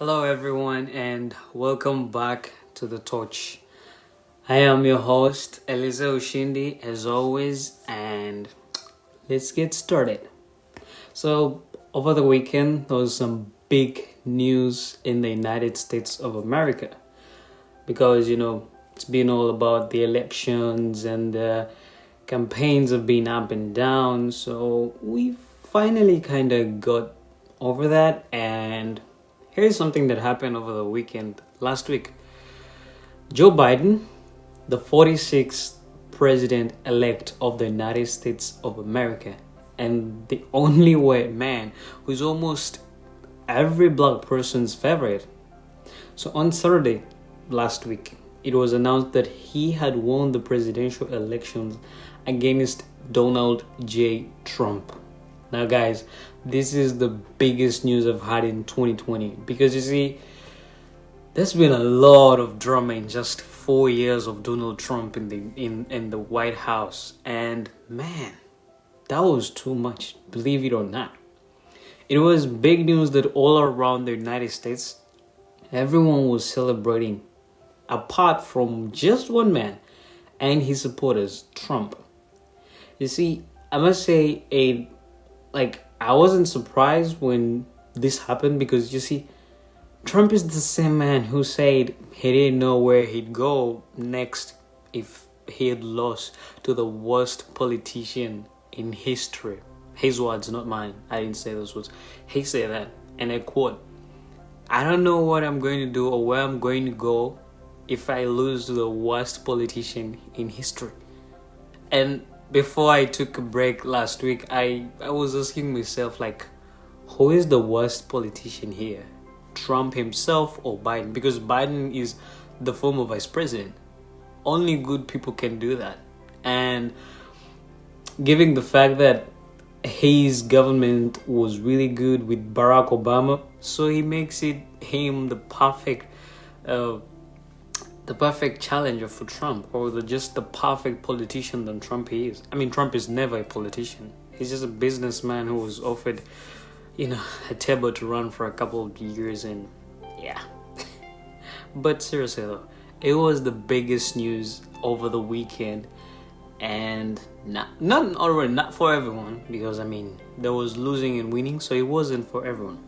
Hello, everyone, and welcome back to The Torch. I am your host, Elyse Ushindi, as always, and let's get started. So, over the weekend, there was some big news in the United States of America because, it's been all about the elections and the campaigns have been up and down. So, we finally kind of got over that, and here's something that happened over the weekend last week. Joe Biden, the 46th president-elect of the United States of America, and the only white man who's almost every black person's favorite. So on Saturday last week, it was announced that he had won the presidential elections against Donald J. Trump. Now, guys, this is the biggest news I've had in 2020 because you see, there's been a lot of drama in just 4 years of Donald Trump in the White House, and man, that was too much, believe it or not. It was big news that all around the United States, everyone was celebrating, apart from just one man and his supporters, Trump. You see, I must say, I wasn't surprised when this happened because you see, Trump is the same man who said he didn't know where he'd go next if he had lost to the worst politician in history. His words, not mine. I didn't say those words. He said that, and I quote, "I don't know what I'm going to do or where I'm going to go if I lose to the worst politician in history." And before I took a break last week, I was asking myself, who is the worst politician here? Trump himself or Biden? Because Biden is the former vice president. Only good people can do that. And given the fact that his government was really good with Barack Obama, so he makes him the perfect challenger for Trump, or just the perfect politician that Trump he is. I mean, Trump is never a politician. He's just a businessman who was offered, a table to run for a couple of years, and yeah. But seriously though, it was the biggest news over the weekend, and not for everyone, because there was losing and winning, so it wasn't for everyone.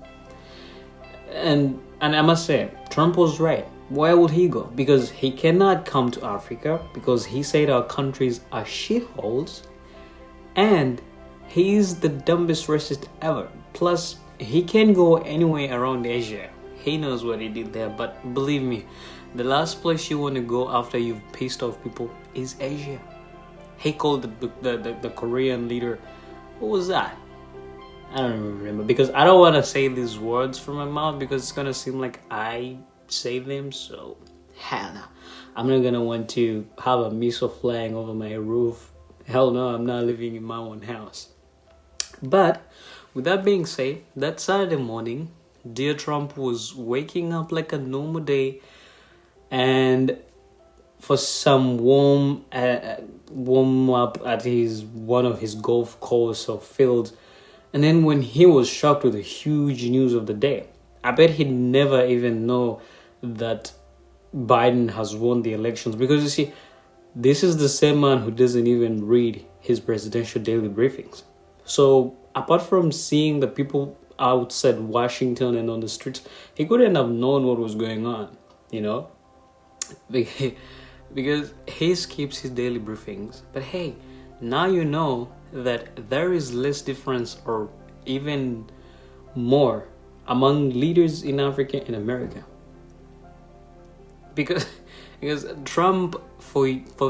And I must say, Trump was right. Where would he go? Because he cannot come to Africa because he said our countries are shitholes, and he's the dumbest racist ever. Plus, he can't go anywhere around Asia. He knows what he did there, but believe me, the last place you want to go after you've pissed off people is Asia. He called the Korean leader, what was that? I don't even remember, because I don't want to say these words from my mouth because it's gonna seem like I say them, so hell no. I'm not gonna want to have a missile flying over my roof. Hell no, I'm not living in my own house. But with that being said, that Saturday morning, dear Trump was waking up like a normal day, and for some warm up at one of his golf course or fields. And then when he was shocked with the huge news of the day, I bet he'd never even know that Biden has won the elections, because you see, this is the same man who doesn't even read his presidential daily briefings. So apart from seeing the people outside Washington and on the streets, he couldn't have known what was going on, because he skips his daily briefings. But hey, now you know that there is less difference or even more among leaders in Africa and America. Because Trump, for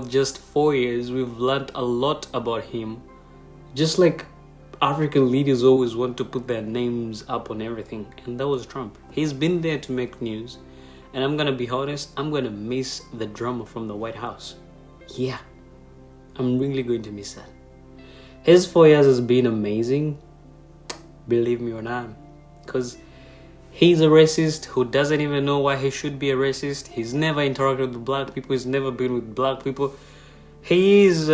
just 4 years, we've learned a lot about him. Just like African leaders always want to put their names up on everything, and that was Trump. He's been there to make news, and I'm gonna be honest, I'm gonna miss the drama from the White House. Yeah, I'm really going to miss that. His 4 years has been amazing, believe me or not, because he's a racist who doesn't even know why he should be a racist. He's never interacted with black people. He's never been with black people. He is, I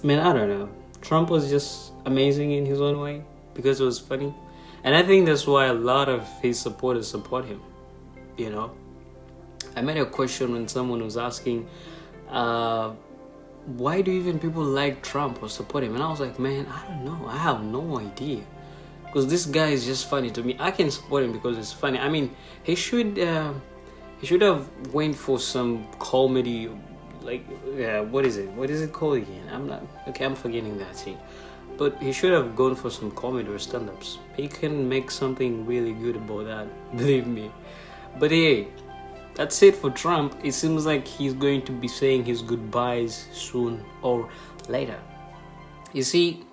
don't know. Trump was just amazing in his own way because it was funny. And I think that's why a lot of his supporters support him. You know, I made a question when someone was asking, why do even people like Trump or support him? And I was like, man, I don't know. I have no idea. Because this guy is just funny to me. I can support him because it's funny. I mean, he should have went for some comedy, like what is it called again? I'm forgetting that scene. But he should have gone for some comedy or stand-ups. He can make something really good about that, believe me. But hey, that's it for Trump. It seems like he's going to be saying his goodbyes soon or later. You see,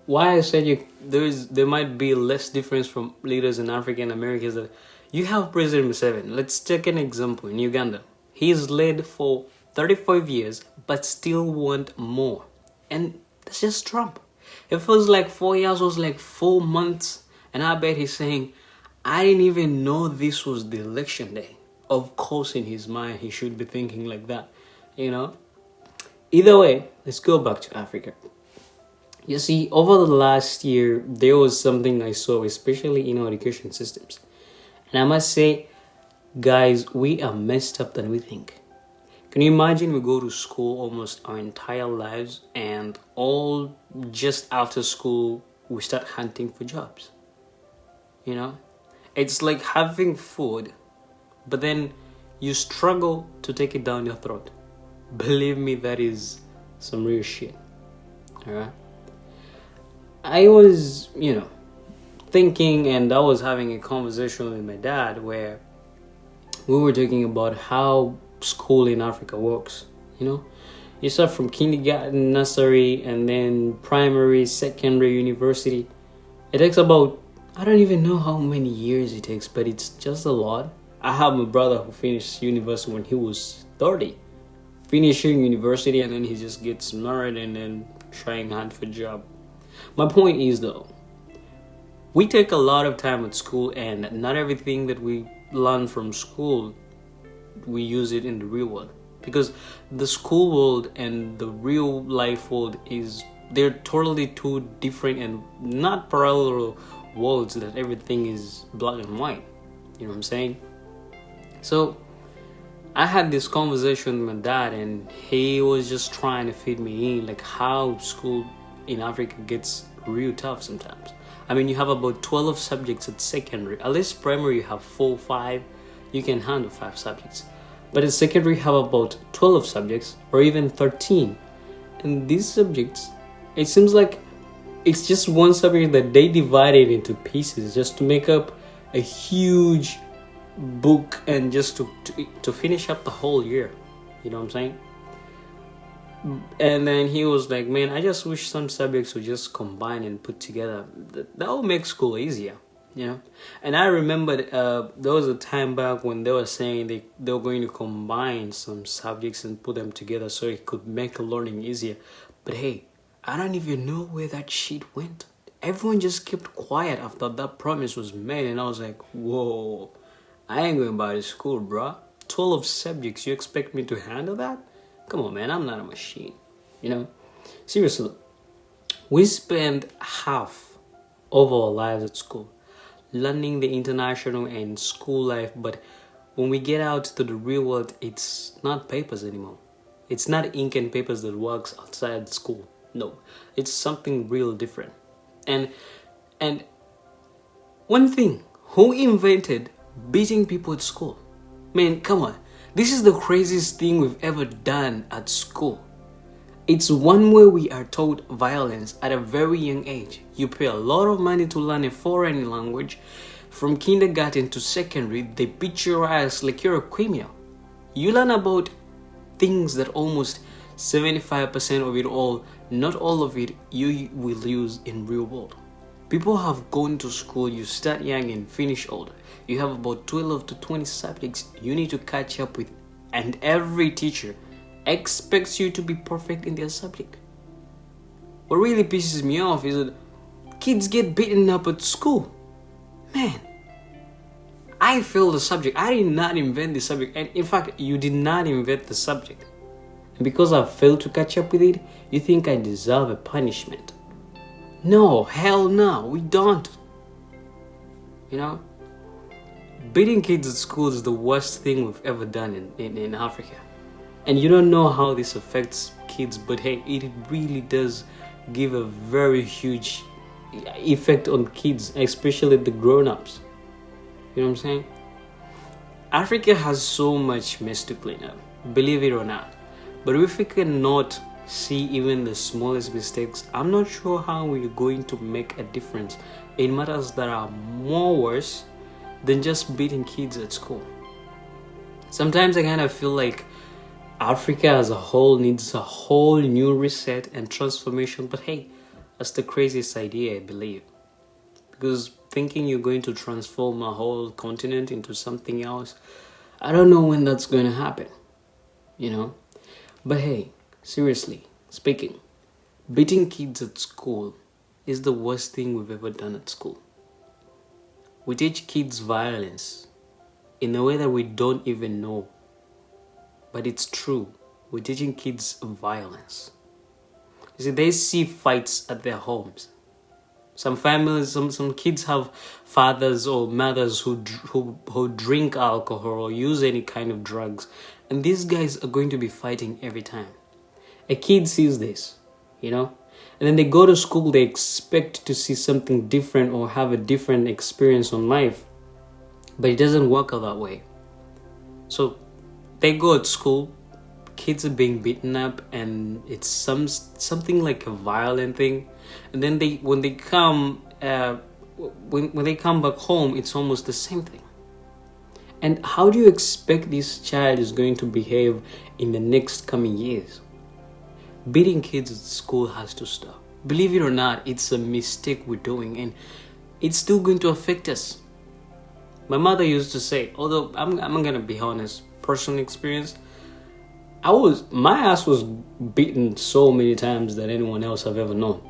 why I said there might be less difference from leaders in Africa and America is that you have President Museveni. Let's take an example in Uganda. He's led for 35 years but still want more. And that's just Trump. It feels like 4 years was like 4 months. And I bet he's saying, I didn't even know this was the election day. Of course, in his mind, he should be thinking like that, you know? Either way, let's go back to Africa. You see, over the last year, there was something I saw, especially in our education systems. And I must say, guys, we are messed up than we think. Can you imagine we go to school almost our entire lives and all just after school, we start hunting for jobs? You know? It's like having food, but then you struggle to take it down your throat. Believe me, that is some real shit. Alright? I was, thinking, and I was having a conversation with my dad where we were talking about how school in Africa works. You start from kindergarten, nursery, and then primary, secondary, university. It takes about, I don't even know how many years it takes, but it's just a lot. I have my brother who finished university when he was 30. Finishing university, and then he just gets married and then trying hard for a job. My point is though, we take a lot of time at school and not everything that we learn from school, we use it in the real world. Because the school world and the real life world they're totally two different and not parallel worlds that everything is black and white. You know what I'm saying? So I had this conversation with my dad and he was just trying to feed me in like how school in Africa gets real tough sometimes. I mean, you have about 12 subjects at secondary. At least primary you have 4, 5. You can handle 5 subjects. But at secondary you have about 12 subjects or even 13. And these subjects, it seems like it's just one subject that they divided into pieces just to make up a huge book and just to finish up the whole year. You know what I'm saying? And then he was like, man, I just wish some subjects would just combine and put together. That would make school easier, And I remembered there was a time back when they were saying they were going to combine some subjects and put them together so it could make learning easier. But hey, I don't even know where that shit went. Everyone just kept quiet after that promise was made. And I was like, whoa, I ain't going back to school, bruh. 12 subjects, you expect me to handle that? Come on, man, I'm not a machine, Seriously, we spend half of our lives at school learning the international and school life, but when we get out to the real world, it's not papers anymore. It's not ink and papers that works outside school. No, it's something real different. And one thing, who invented beating people at school? Man, come on. This is the craziest thing we've ever done at school. It's one way we are taught violence at a very young age. You pay a lot of money to learn a foreign language. From kindergarten to secondary, they beat your ass like you're a criminal. You learn about things that almost 75% of it all, not all of it, you will use in real world. People have gone to school, you start young and finish older. You have about 12 to 20 subjects you need to catch up with, and every teacher expects you to be perfect in their subject. What really pisses me off is that kids get beaten up at school. Man, I failed the subject. I did not invent the subject, and in fact, you did not invent the subject. And because I failed to catch up with it, you think I deserve a punishment. No, hell no, we don't. You know, beating kids at school is the worst thing we've ever done in Africa. And you don't know how this affects kids, but hey, it really does give a very huge effect on kids, especially the grown-ups. You know what I'm saying? Africa has so much mess to clean up, believe it or not. But if we cannot see even the smallest mistakes, I'm not sure how we're going to make a difference in matters that are more worse than just beating kids at school. Sometimes I kind of feel like Africa as a whole needs a whole new reset and transformation. But hey, that's the craziest idea, I believe. Because thinking you're going to transform a whole continent into something else, I don't know when that's going to happen, you know? But hey, seriously speaking, beating kids at school is the worst thing we've ever done at school. We teach kids violence in a way that we don't even know. But it's true. We're teaching kids violence. You see, they see fights at their homes. Some families, some kids have fathers or mothers who drink alcohol or use any kind of drugs. And these guys are going to be fighting every time. A kid sees this, you know? And then they go to school, they expect to see something different or have a different experience on life. But it doesn't work out that way. So they go to school, kids are being beaten up, and it's something like a violent thing. And then when they come back home, it's almost the same thing. And how do you expect this child is going to behave in the next coming years? Beating kids at school has to stop. Believe it or not, it's a mistake we're doing, and it's still going to affect us. My mother used to say, although I'm gonna be honest, personal experience, my ass was beaten so many times than anyone else I've ever known.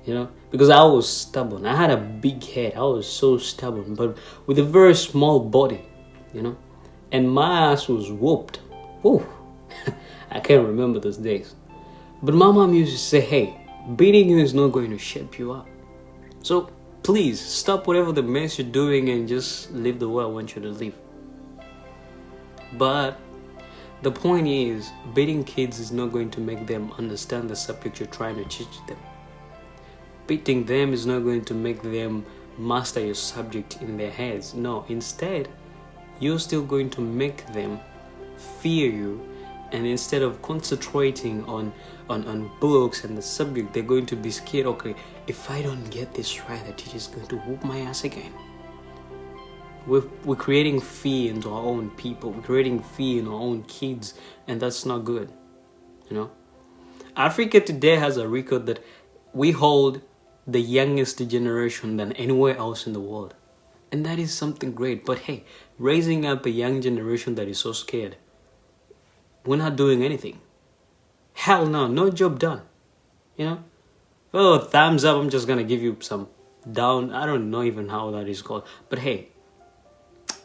You know, because I was stubborn. I had a big head. I was so stubborn, but with a very small body, you know, and my ass was whooped. Whoa. I can't remember those days. But my mom used to say, hey, beating you is not going to shape you up. So please stop whatever the mess you're doing and just live the way I want you to live. But the point is, beating kids is not going to make them understand the subject you're trying to teach them. Beating them is not going to make them master your subject in their heads. No, instead, you're still going to make them fear you. And instead of concentrating on books and the subject, they're going to be scared. Okay, if I don't get this right, the teacher's going to whoop my ass again. We're creating fear into our own people. We're creating fear in our own kids, and that's not good. You know, Africa today has a record that we hold the youngest generation than anywhere else in the world, and that is something great. But hey, raising up a young generation that is so scared, we're not doing anything. Hell no, no job done. You know? Oh, thumbs up, I'm just gonna give you some down. I don't know even how that is called. But hey,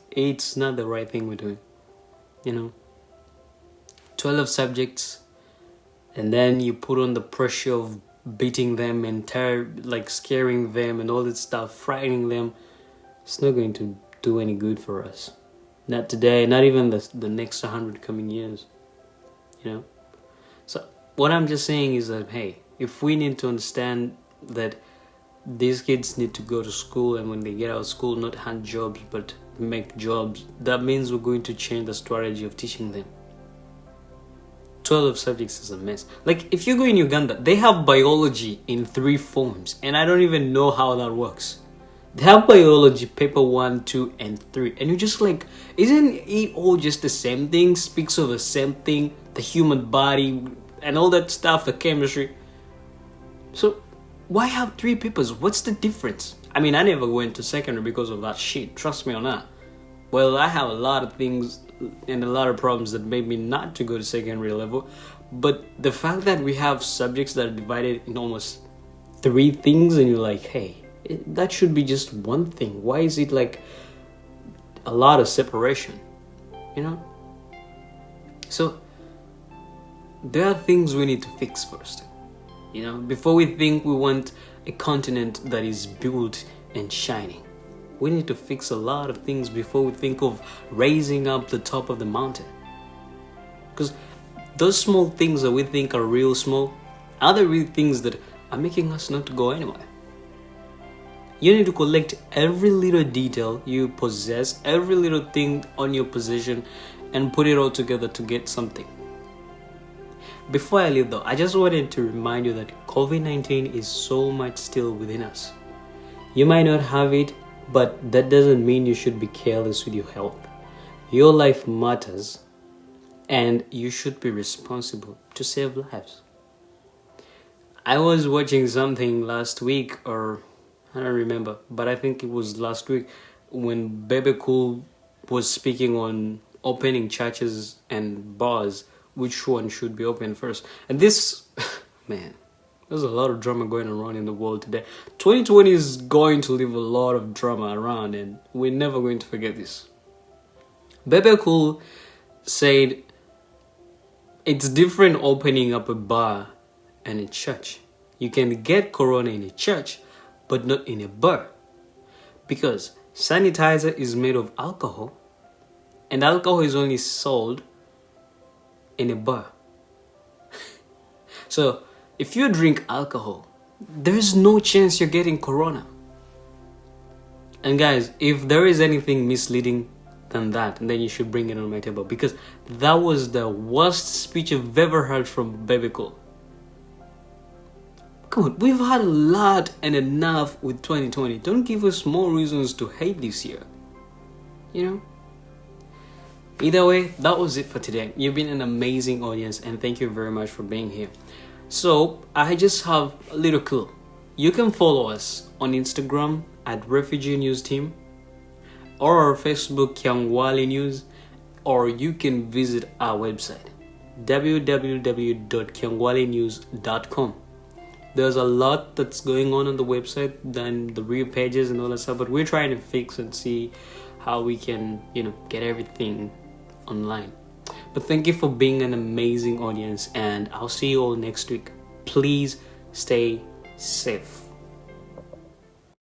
it's not the right thing we're doing. You know? 12 subjects, and then you put on the pressure of beating them and scaring them and all that stuff, frightening them. It's not going to do any good for us. Not today, not even the next 100 coming years. You know? So what I'm just saying is that, hey, if we need to understand that these kids need to go to school, and when they get out of school, not hand jobs but make jobs, that means we're going to change the strategy of teaching them. 12 subjects is a mess. Like, if you go in Uganda, they have biology in 3 forms, and I don't even know how that works. They have biology paper 1, 2, and 3, and you're just like, isn't it all just the same thing? Speaks of the same thing, the human body and all that stuff, the chemistry. So why have 3 papers? What's the difference? I mean, I never went to secondary because of that shit, trust me or not. Well, I have a lot of things and a lot of problems that made me not to go to secondary level, but the fact that we have subjects that are divided in almost 3 things, and you're like, hey, that should be just one thing. Why is it like a lot of separation? You know? So there are things we need to fix first. You know, before we think we want a continent that is built and shining. we need to fix a lot of things before we think of raising up the top of the mountain. Because those small things that we think are real small are the real things that are making us not to go anywhere. You need to collect every little detail you possess, every little thing on your possession, and put it all together to get something. Before I leave though, I just wanted to remind you that COVID-19 is so much still within us. You might not have it, but that doesn't mean you should be careless with your health. Your life matters, and you should be responsible to save lives. I was watching something last week, or I don't remember, but I think it was last week when Bebe Cool was speaking on opening churches and bars, which one should be open first. And this, man, there's a lot of drama going around in the world today. 2020 is going to leave a lot of drama around, and we're never going to forget this. Bebe Cool said it's different opening up a bar and a church. You can get corona in a church, but not in a bar, because sanitizer is made of alcohol, and alcohol is only sold in a bar. So if you drink alcohol, there's no chance you're getting corona. And guys, if there is anything misleading than that, then you should bring it on my table, because that was the worst speech I've ever heard from Bebe Cool. Come on, we've had a lot and enough with 2020. Don't give us more reasons to hate this year. You know? Either way, that was it for today. You've been an amazing audience, and thank you very much for being here. So, I just have a little clue. You can follow us on Instagram at Refugee News Team, or our Facebook Kyangwali News, or you can visit our website www.kyangwalinews.com. There's a lot that's going on the website than the real pages and all that stuff, but we're trying to fix and see how we can, get everything online. But thank you for being an amazing audience, and I'll see you all next week. Please stay safe.